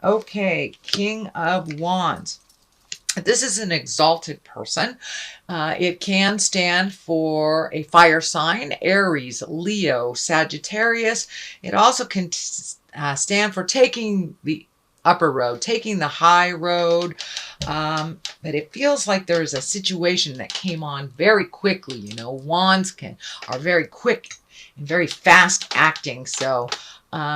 Okay, King of Wands. This is an exalted person. It can stand for a fire sign, Aries, Leo, Sagittarius. It also can stand for taking the upper road, taking the high road. But it feels like there's a situation that came on very quickly. You know, wands are very quick and very fast acting. So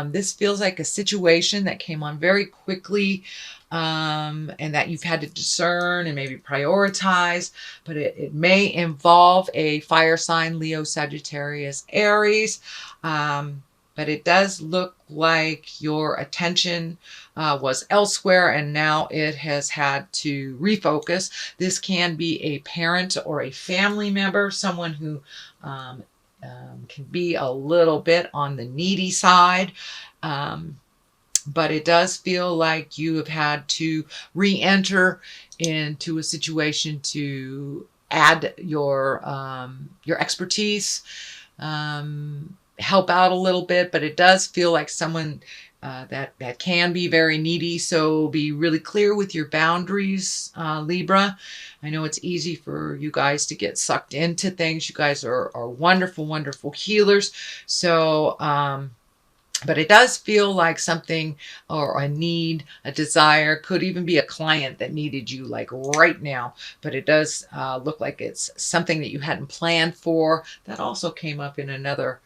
this feels like a situation that came on very quickly, and that you've had to discern and maybe prioritize, but it may involve a fire sign, Leo, Sagittarius, Aries. But it does look like your attention was elsewhere, and now it has had to refocus. This can be a parent or a family member, someone who can be a little bit on the needy side. But it does feel like you have had to re-enter into a situation to add your expertise, help out a little bit. But it does feel like someone that can be very needy. So be really clear with your boundaries, Libra. I know it's easy for you guys to get sucked into things. You guys are wonderful, wonderful healers. So but it does feel like something, or a need, a desire, could even be a client that needed you like right now. But it does look like it's something that you hadn't planned for. That also came up in another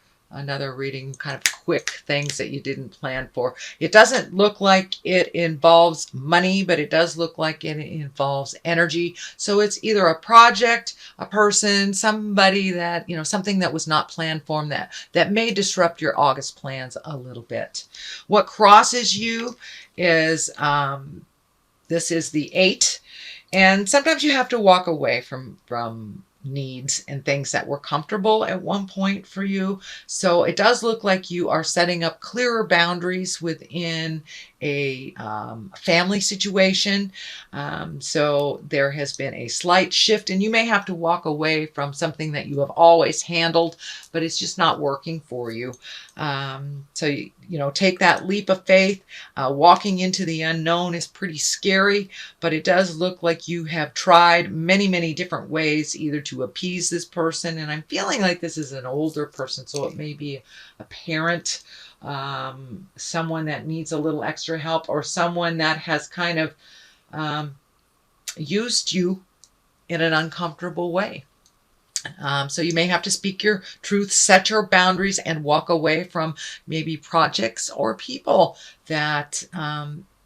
reading, kind of quick things that you didn't plan for. It doesn't look like it involves money, but it does look like it involves energy. So it's either a project, a person, somebody that, you know, something that was not planned for them that may disrupt your August plans a little bit. What crosses you is this is the 8, and sometimes you have to walk away from needs and things that were comfortable at one point for you. So it does look like you are setting up clearer boundaries within a family situation. So there has been a slight shift, and you may have to walk away from something that you have always handled, but it's just not working for you. So you know, take that leap of faith. Walking into the unknown is pretty scary, but it does look like you have tried many, many different ways either to appease this person. And I'm feeling like this is an older person, so it may be a parent, someone that needs a little extra help, or someone that has kind of used you in an uncomfortable way. So you may have to speak your truth, set your boundaries, and walk away from maybe projects or people that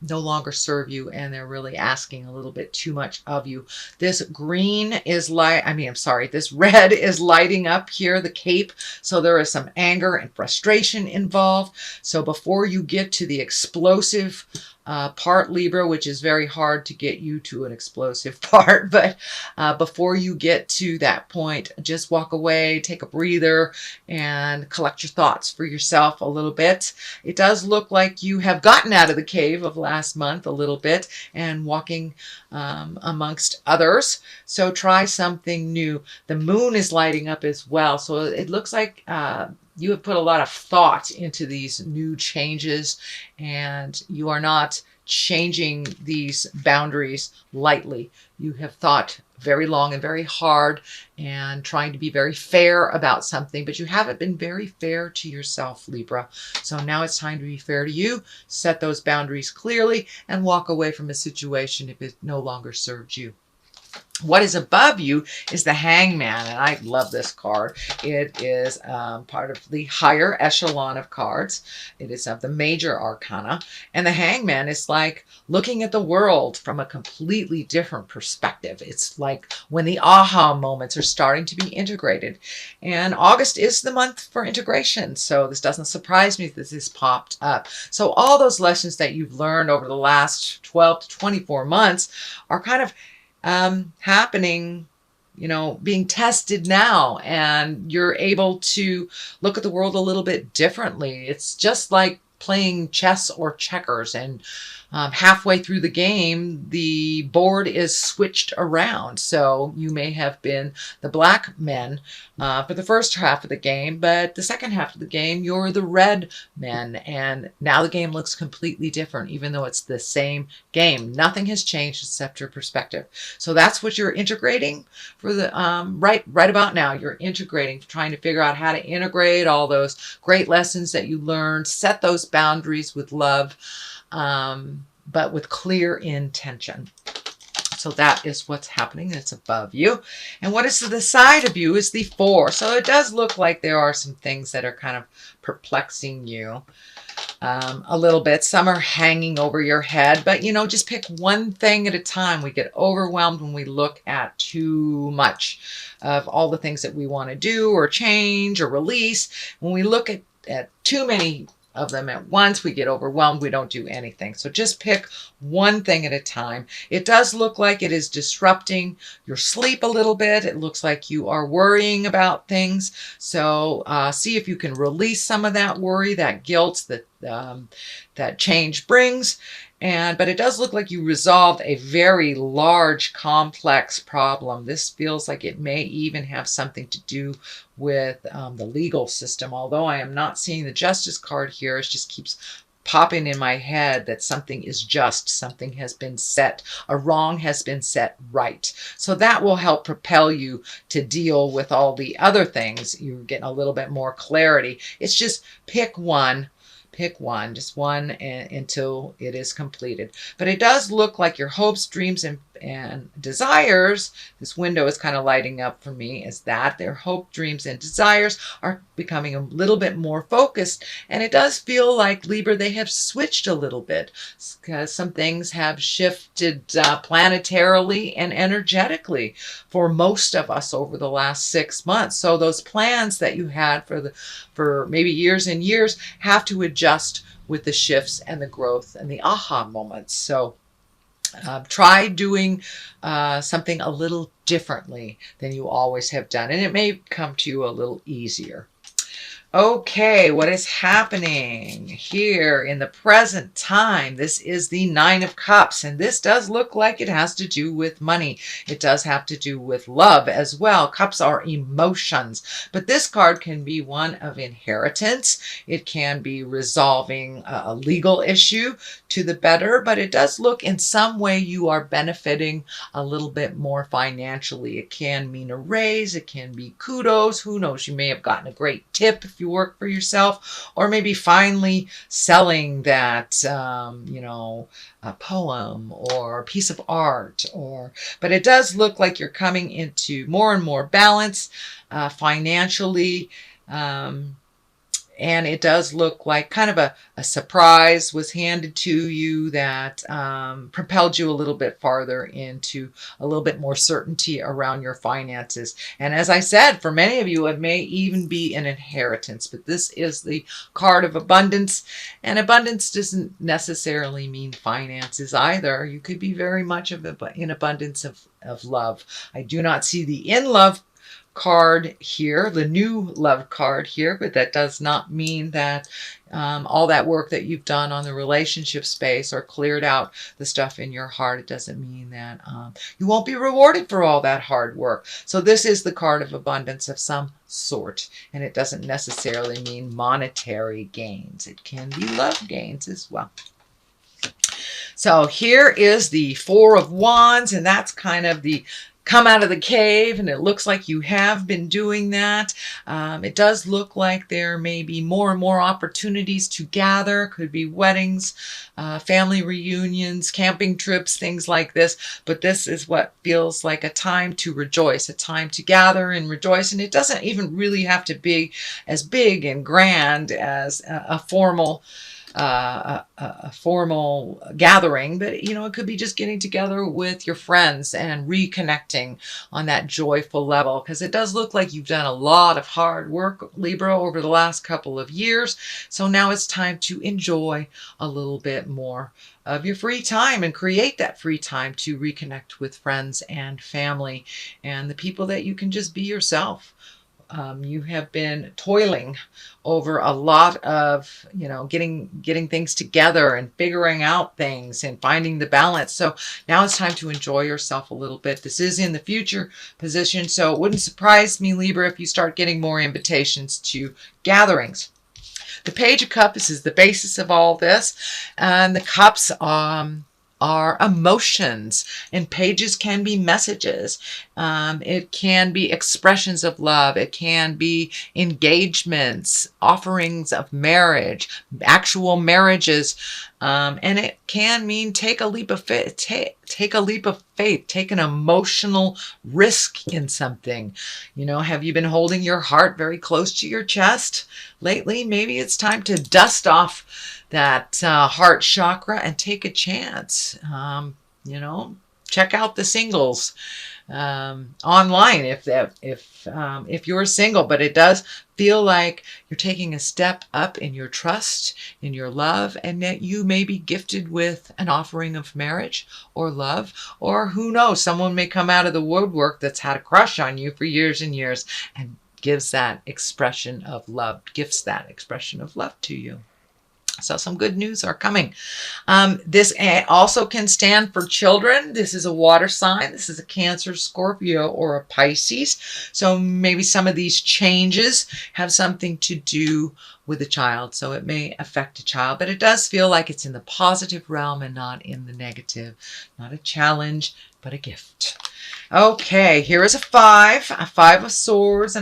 no longer serve you, and they're really asking a little bit too much of you. This green is this red is lighting up here, the cape. So there is some anger and frustration involved. So before you get to the explosive part, Libra, which is very hard to get you to an explosive part, but before you get to that point, just walk away, take a breather, and collect your thoughts for yourself a little bit. It does look like you have gotten out of the cave of last month a little bit and walking amongst others. So try something new. The moon is lighting up as well. So it looks like you have put a lot of thought into these new changes, and you are not changing these boundaries lightly. You have thought very long and very hard and trying to be very fair about something, but you haven't been very fair to yourself, Libra. So now it's time to be fair to you, set those boundaries clearly, and walk away from a situation if it no longer serves you. What is above you is the Hangman, and I love this card. It is part of the higher echelon of cards. It is of the major arcana, and the Hangman is like looking at the world from a completely different perspective. It's like when the aha moments are starting to be integrated, and August is the month for integration, so this doesn't surprise me that this popped up. So all those lessons that you've learned over the last 12 to 24 months are kind of happening, you know, being tested now, and you're able to look at the world a little bit differently. It's just like playing chess or checkers, and halfway through the game, the board is switched around. So you may have been the black men for the first half of the game, but the second half of the game, you're the red men. And now the game looks completely different, even though it's the same game. Nothing has changed except your perspective. So that's what you're integrating for the right about now. You're integrating, trying to figure out how to integrate all those great lessons that you learned, set those boundaries with love, but with clear intention. So that is what's happening. It's above you. And what is to the side of you is the 4. So it does look like there are some things that are kind of perplexing you a little bit. Some are hanging over your head, but just pick one thing at a time. We get overwhelmed when we look at too much of all the things that we want to do or change or release. When we look at too many of them at once, we get overwhelmed. We don't do anything. So just pick one thing at a time. It does look like it is disrupting your sleep a little bit. It looks like you are worrying about things. So see if you can release some of that worry, that guilt that change brings. But it does look like you resolved a very large, complex problem. This feels like it may even have something to do with the legal system. Although I am not seeing the justice card here, it just keeps popping in my head that something is just, something has been set, a wrong has been set right. So that will help propel you to deal with all the other things. You're getting a little bit more clarity. It's just pick one. Pick one, just one, until it is completed. But it does look like your hopes, dreams, and desires, this window is kind of lighting up for me, is that their hope, dreams, and desires are becoming a little bit more focused. And it does feel like, Libra, they have switched a little bit, because some things have shifted planetarily and energetically for most of us over the last 6 months. So those plans that you had for maybe years and years have to adjust with the shifts and the growth and the aha moments. So try doing something a little differently than you always have done, and it may come to you a little easier. Okay, what is happening here in the present time? This is the 9 of Cups, and this does look like it has to do with money. It does have to do with love as well. Cups are emotions, but this card can be one of inheritance. It can be resolving a legal issue to the better, but it does look in some way you are benefiting a little bit more financially. It can mean a raise. It can be kudos. Who knows? You may have gotten a great tip if you work for yourself, or maybe finally selling that, a poem or a piece of art, but it does look like you're coming into more and more balance financially. And it does look like kind of a surprise was handed to you that propelled you a little bit farther into a little bit more certainty around your finances. And as I said, for many of you, it may even be an inheritance, but this is the card of abundance. And abundance doesn't necessarily mean finances either. You could be very much in abundance of love. I do not see the in love card here, the new love card here, but that does not mean that all that work that you've done on the relationship space or cleared out the stuff in your heart, it doesn't mean that you won't be rewarded for all that hard work. So this is the card of abundance of some sort, and it doesn't necessarily mean monetary gains. It can be love gains as well. So here is the 4 of Wands, and that's kind of the come out of the cave, and it looks like you have been doing that. It does look like there may be more and more opportunities to gather. Could be weddings, family reunions, camping trips, things like this. But this is what feels like a time to rejoice, a time to gather and rejoice. And it doesn't even really have to be as big and grand as a formal gathering, but it could be just getting together with your friends and reconnecting on that joyful level, because it does look like you've done a lot of hard work, Libra, over the last couple of years. So now it's time to enjoy a little bit more of your free time and create that free time to reconnect with friends and family and the people that you can just be yourself You have been toiling over a lot of, getting things together and figuring out things and finding the balance. So now it's time to enjoy yourself a little bit. This is in the future position, so it wouldn't surprise me, Libra, if you start getting more invitations to gatherings. The Page of Cups is the basis of all this, and the cups are emotions, and pages can be messages. It can be expressions of love. It can be engagements, offerings of marriage, actual marriages, and it can mean take a leap of faith. Take a leap of faith. Take an emotional risk in something. Have you been holding your heart very close to your chest lately? Maybe it's time to dust off that heart chakra and take a chance. Check out the singles online if you're single. But it does feel like you're taking a step up in your trust, in your love, and that you may be gifted with an offering of marriage or love, or who knows, someone may come out of the woodwork that's had a crush on you for years and years and gifts that expression of love to you. So some good news are coming. This also can stand for children. This is a water sign. This is a Cancer, Scorpio, or a Pisces. So maybe some of these changes have something to do with a child. So it may affect a child, but it does feel like it's in the positive realm and not in the negative. Not a challenge, but a gift. Okay, here is a 5 of swords,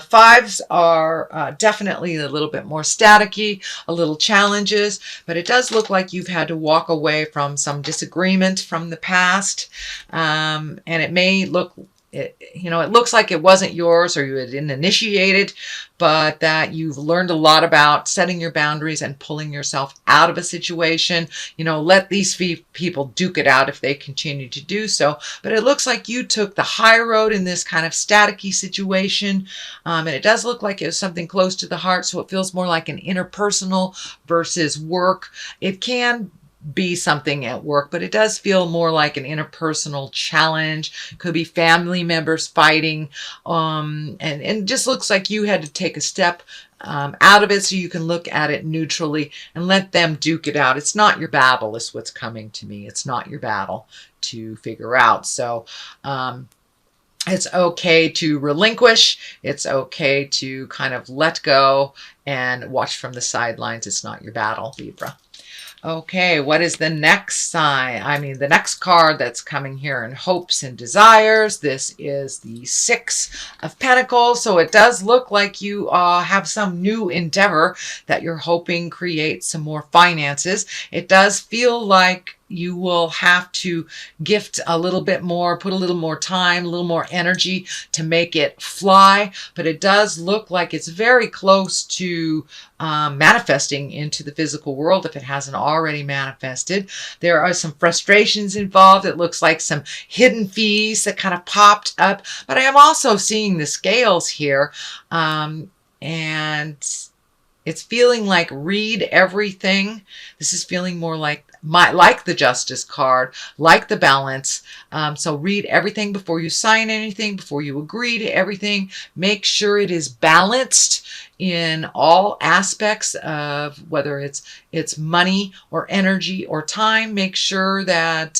fives are definitely a little bit more staticky, a little challenges, but it does look like you've had to walk away from some disagreement from the past, and it may look, it looks like it wasn't yours or you didn't initiate it, but that you've learned a lot about setting your boundaries and pulling yourself out of a situation. Let these people duke it out if they continue to do so. But it looks like you took the high road in this kind of staticky situation. And it does look like it was something close to the heart. So it feels more like an interpersonal versus work. It can be something at work, but it does feel more like an interpersonal challenge. Could be family members fighting, and it just looks like you had to take a step out of it so you can look at it neutrally and let them duke it out. It's not your battle is what's coming to me. It's not your battle to figure out. So it's okay to relinquish. It's okay to kind of let go and watch from the sidelines. It's not your battle, Libra. Okay, what is the next sign? The next card that's coming here in hopes and desires. This is the 6 of Pentacles. So it does look like you have some new endeavor that you're hoping creates some more finances. It does feel like you will have to gift a little bit more, put a little more time, a little more energy to make it fly. But it does look like it's very close to manifesting into the physical world if it hasn't already manifested. There are some frustrations involved. It looks like some hidden fees that kind of popped up. But I am also seeing the scales here. And it's feeling like read everything. This is feeling more like the Justice card, like the Balance. So read everything before you sign anything, before you agree to everything. Make sure it is balanced in all aspects of whether it's money or energy or time. Make sure that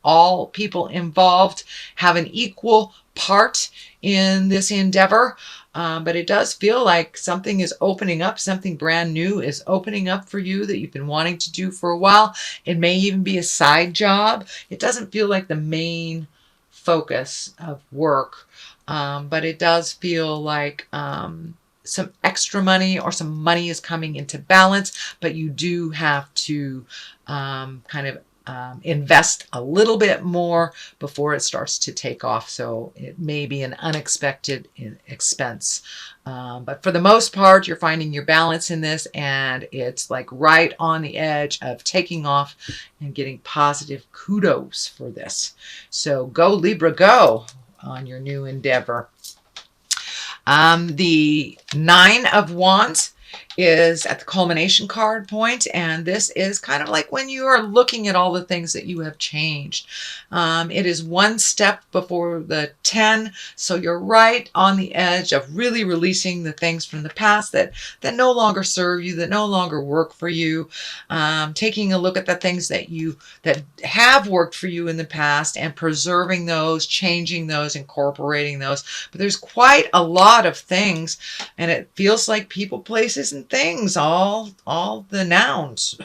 all people involved have an equal part in this endeavor. But it does feel like something is opening up, something brand new is opening up for you that you've been wanting to do for a while. It may even be a side job. It doesn't feel like the main focus of work, but it does feel like some extra money or some money is coming into balance, but you do have to invest a little bit more before it starts to take off. So it may be an unexpected expense. But for the most part, you're finding your balance in this, and it's like right on the edge of taking off and getting positive kudos for this. So go Libra, go on your new endeavor. The 9 of Wands is at the culmination card point, and this is kind of like when you are looking at all the things that you have changed. It is one step before the 10, so you're right on the edge of really releasing the things from the past that no longer serve you, that no longer work for you. Taking a look at the things that have worked for you in the past and preserving those, changing those, incorporating those. But there's quite a lot of things, and it feels like people, places, and things, all the nouns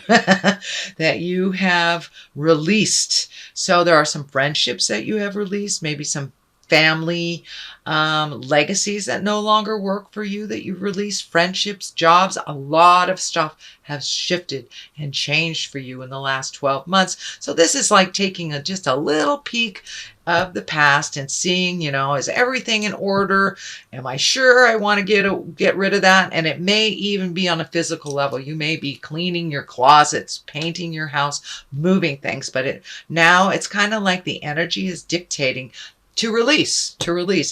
that you have released. So there are some friendships that you have released, maybe some family legacies that no longer work for you that you've released, friendships, jobs. A lot of stuff has shifted and changed for you in the last 12 months. So this is like taking just a little peek of the past and seeing, is everything in order? Am I sure I want to get rid of that? And it may even be on a physical level. You may be cleaning your closets, painting your house, moving things, but now it's kind of like the energy is dictating to release.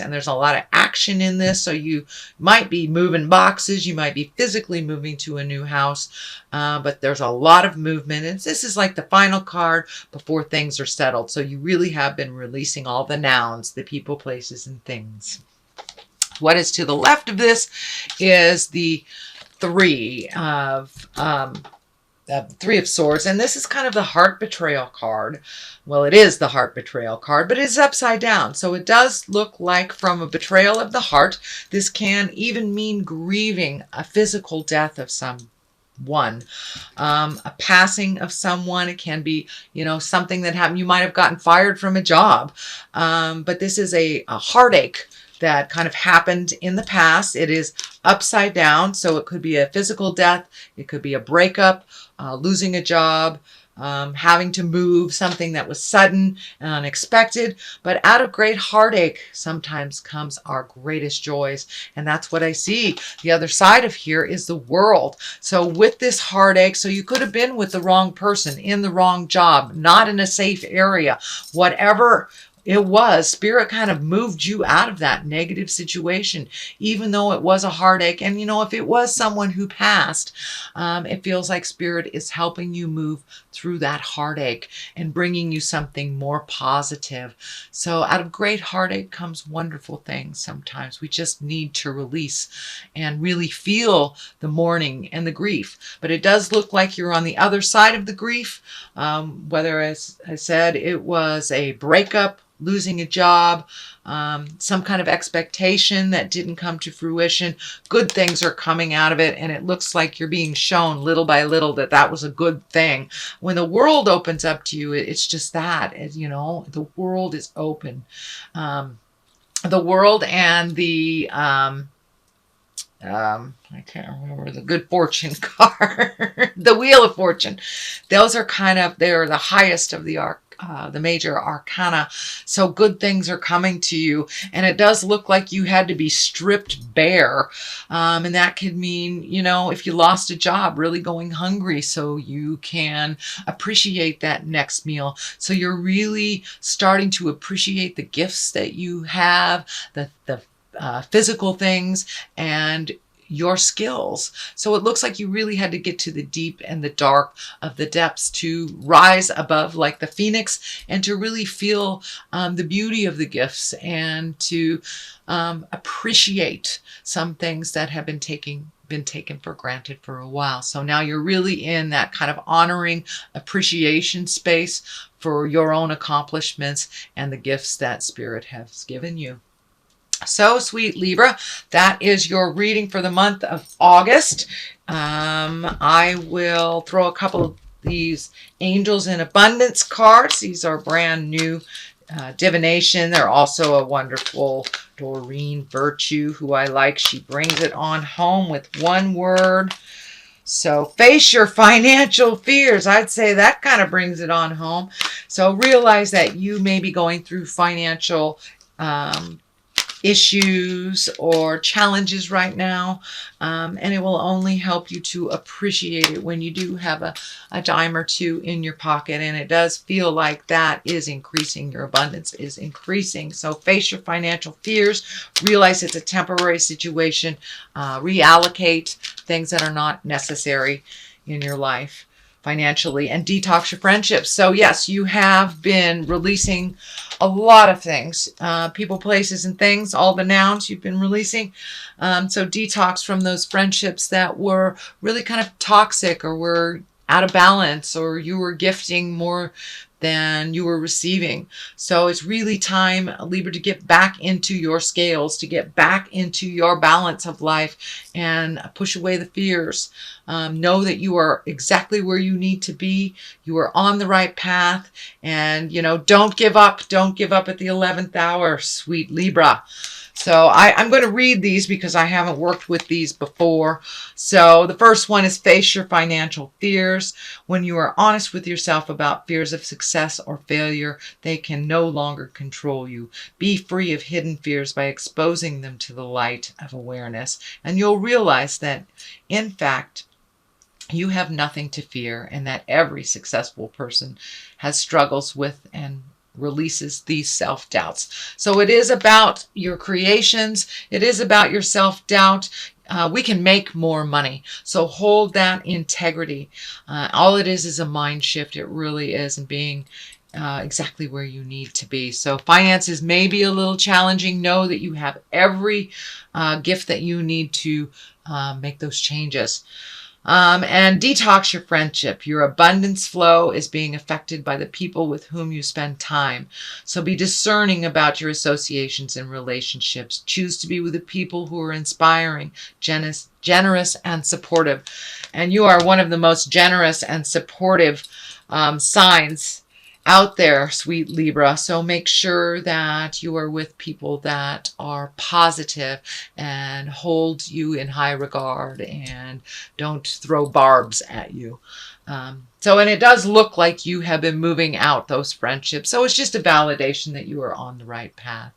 And there's a lot of action in this. So you might be moving boxes. You might be physically moving to a new house. But there's a lot of movement. And this is like the final card before things are settled. So you really have been releasing all the nouns, the people, places, and things. What is to the left of this is the Three of Swords, and this is kind of the heart betrayal card. Well, it is the heart betrayal card, but it's upside down. So it does look like from a betrayal of the heart. This can even mean grieving a physical death of someone, a passing of someone. It can be, something that happened. You might have gotten fired from a job, but this is a heartache that kind of happened in the past. It is upside down, so it could be a physical death. It could be a breakup, losing a job, having to move, something that was sudden and unexpected. But out of great heartache sometimes comes our greatest joys. And that's what I see. The other side of here is the World. So with this heartache, so you could have been with the wrong person, in the wrong job, not in a safe area, whatever it was, Spirit kind of moved you out of that negative situation, even though it was a heartache. And, if it was someone who passed, it feels like Spirit is helping you move through that heartache and bringing you something more positive. So out of great heartache comes wonderful things. Sometimes we just need to release and really feel the mourning and the grief. But it does look like you're on the other side of the grief, whether, as I said, it was a breakup, losing a job, some kind of expectation that didn't come to fruition. Good things are coming out of it, and it looks like you're being shown little by little that was a good thing. When the world opens up to you, it's just that, the world is open. The world and the I can't remember the Good Fortune card, the Wheel of Fortune. Those are they're the highest of the major arcana. So good things are coming to you, and it does look like you had to be stripped bare. And that could mean, if you lost a job, really going hungry so you can appreciate that next meal. So you're really starting to appreciate the gifts that you have, the physical things, and your skills. So it looks like you really had to get to the deep and the dark of the depths to rise above like the phoenix, and to really feel the beauty of the gifts, and to appreciate some things that have been taken for granted for a while. So now you're really in that kind of honoring, appreciation space for your own accomplishments and the gifts that Spirit has given you. So, sweet Libra, that is your reading for the month of August. I will throw a couple of these Angels in Abundance cards. These are brand new divination. They're also a wonderful Doreen Virtue, who I like. She brings it on home with one word. So face your financial fears. I'd say that kind of brings it on home. So realize that you may be going through financial issues or challenges right now, and it will only help you to appreciate it when you do have a dime or two in your pocket, and it does feel like that is increasing. Your abundance is increasing. So face your financial fears, realize it's a temporary situation, reallocate things that are not necessary in your life financially, and detox your friendships. So yes, you have been releasing a lot of things, people, places, and things, all the nouns you've been releasing. So detox from those friendships that were really kind of toxic, or were out of balance, or you were gifting more than you were receiving. So it's really time, Libra, to get back into your scales, to get back into your balance of life, and push away the fears. Know that you are exactly where you need to be. You are on the right path, and don't give up. Don't give up at the 11th hour, sweet Libra. So I'm going to read these because I haven't worked with these before. So the first one is face your financial fears. When you are honest with yourself about fears of success or failure, they can no longer control you. Be free of hidden fears by exposing them to the light of awareness. And you'll realize that, in fact, you have nothing to fear, and that every successful person has struggles with and releases these self-doubts. So it is about your creations. It is about your self-doubt. We can make more money. So hold that integrity. All it is a mind shift. It really is, and being exactly where you need to be. So finances may be a little challenging. Know that you have every gift that you need to make those changes. And detox your friendship. Your abundance flow is being affected by the people with whom you spend time. So be discerning about your associations and relationships. Choose to be with the people who are inspiring, generous, and supportive. And you are one of the most generous and supportive signs out there, sweet Libra. So make sure that you are with people that are positive and hold you in high regard and don't throw barbs at you. And it does look like you have been moving out those friendships. So it's just a validation that you are on the right path.